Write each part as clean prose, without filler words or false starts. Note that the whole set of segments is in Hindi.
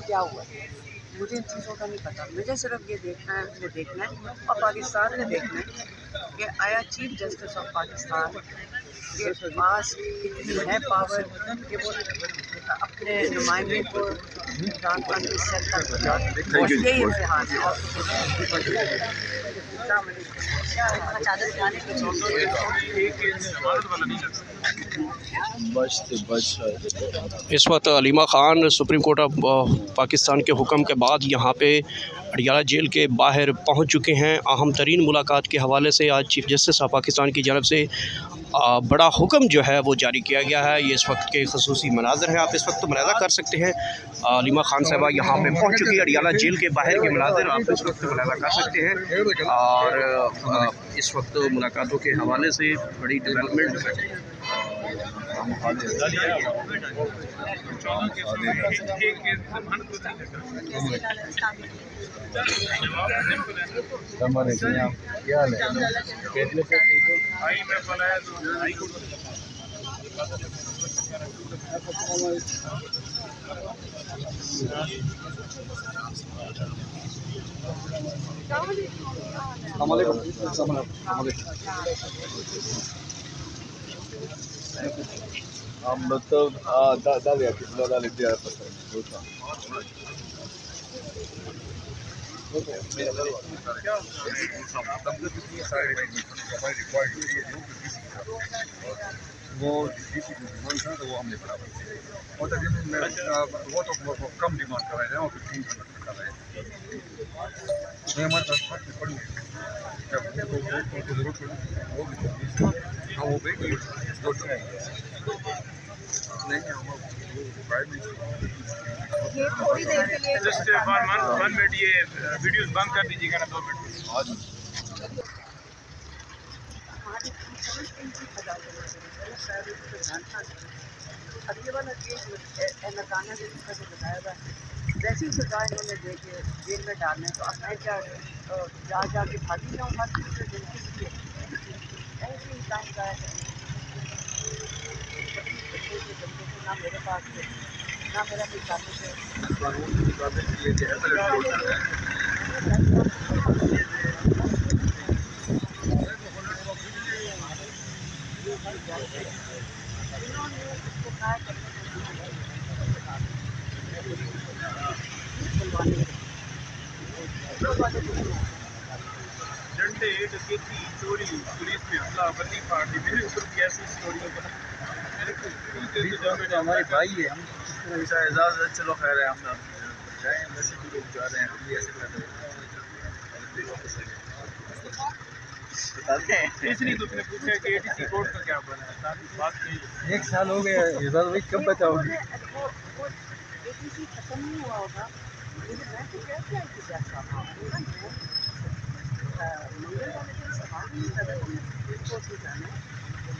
क्या हुआ, मुझे इन चीज़ों का नहीं पता। मुझे सिर्फ ये देखना है और पाकिस्तान ने देखना है कि आया चीफ जस्टिस ऑफ पाकिस्तान के पास इतनी है पावर कि वो अपने नुमाइंदे को इमरान खान की सेट तक पहुँचाए। और यही इम्तिहान है और इस वक्त Aleema Khan supreme court of Pakistan के हुक्म के बाद यहाँ पे अडियाला जेल के बाहर पहुँच चुके हैं। अहम तरीन मुलाकात के हवाले से आज चीफ जस्टिस ऑफ पाकिस्तान की जानब से बड़ा हुक्म जो है वो जारी किया गया है। ये इस वक्त के खसूसी मनाज़र हैं, आप इस वक्त मुलाज़ा कर सकते हैं। अलीमा ख़ान साहबा यहाँ पे पहुँच चुकी है। अडियाला जेल के बाहर के मनाज़र आप इस वक्त मुलाज़ा कर सकते हैं। और इस वक्त मुलाकातों के हवाले से बड़ी डेवलपमेंट वो डीसी को डिमांड था तो वो हमने बराबर किया। और तकरीबन वो तो कम डिमांड कर रहे हैं और 15 कर रहे हैं। नहीं हमारे पास बात में पड़ नहीं जब वो जरूरत पड़ी वो भी हाँ वो भी नहीं थोड़ी देर के लिए जस्ट 1 मिनट ये वीडियोस बंद कर दीजिएगा ना 2 मिनट। जैसी सजा इन्होंने दे के जेल में डालने तो अब मैं क्या जा के भागी जाऊँ हर दूसरे दिन के लिए ऐसे ही टाइम का ना मेरे पास थे ना मेरा कोई डंडे डकैती चोरी पुलिस पे हमला बंदी पार्टी मेरे ऊपर भी ऐसी स्टोरी हमारे भाई है हम इजाजत चलो खैर है हम जाए वैसे भी लोग जा रहे हैं हम भी ऐसे कर रहे हैं। इसलिए तो उसने पूछा कि एटीसी कोर्ट का क्या बना है बात की 1 साल हो गया इजाजत भाई कब बचाओगे? एटीसी खत्म नहीं हुआ होगा लेकिन मैं तो कहती हूँ कि जैसा मंगल वाले दिन सवाल नहीं कर रहे थे कोर्ट में जाना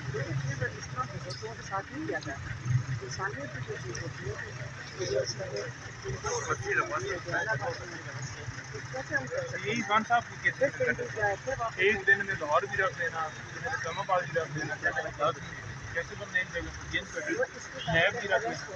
रजिस्ट्रार बुजुर्गों के साथ नहीं किया जाता। इंसानियत की जो चीज़ होती है यही खान साहब कहते हैं एक दिन में लाहौर भी रख देना, इस्लामाबाद भी रख देना, कैसे बन नई जगह नैब भी रख देना।